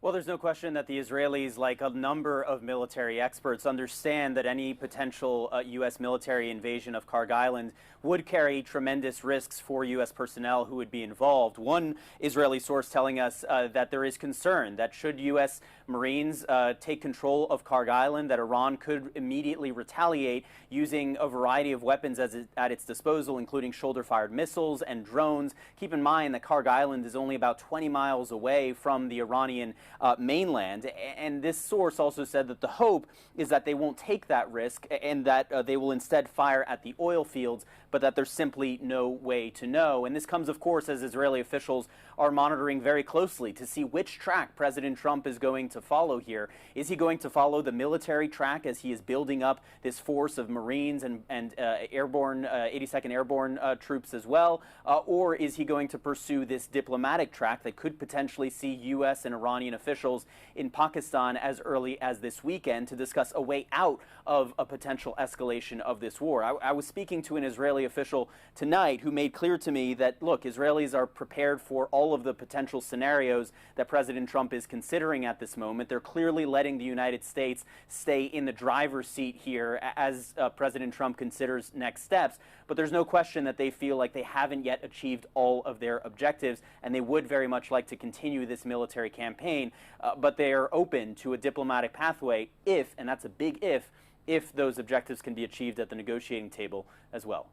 Well, there's no question that the Israelis, like a number of military experts, understand that any potential U.S. military invasion of Kharg Island would carry tremendous risks for U.S. personnel who would be involved. One Israeli source telling us that there is concern that should U.S. Marines take control of Kharg Island, that Iran could immediately retaliate using a variety of weapons at its disposal, including shoulder-fired missiles and drones. Keep in mind that Kharg Island is only about 20 miles away from the Iranian mainland, and this source also said that the hope is that they won't take that risk and that they will instead fire at the oil fields, but that there's simply no way to know. And this comes, of course, as Israeli officials are monitoring very closely to see which track President Trump is going to follow here. Is he going to follow the military track as he is building up this force of Marines and airborne 82nd Airborne troops as well, or is he going to pursue this diplomatic track that could potentially see U.S. and Iranian officials in Pakistan as early as this weekend to discuss a way out of a potential escalation of this war? I was speaking to an Israeli official tonight who made clear to me that, look, Israelis are prepared for all of the potential scenarios that President Trump is considering at this moment. They're clearly letting the United States stay in the driver's seat here as President Trump considers next steps. But there's no question that they feel like they haven't yet achieved all of their objectives, and they would very much like to continue this military campaign. But they are open to a diplomatic pathway if, and that's a big if those objectives can be achieved at the negotiating table as well.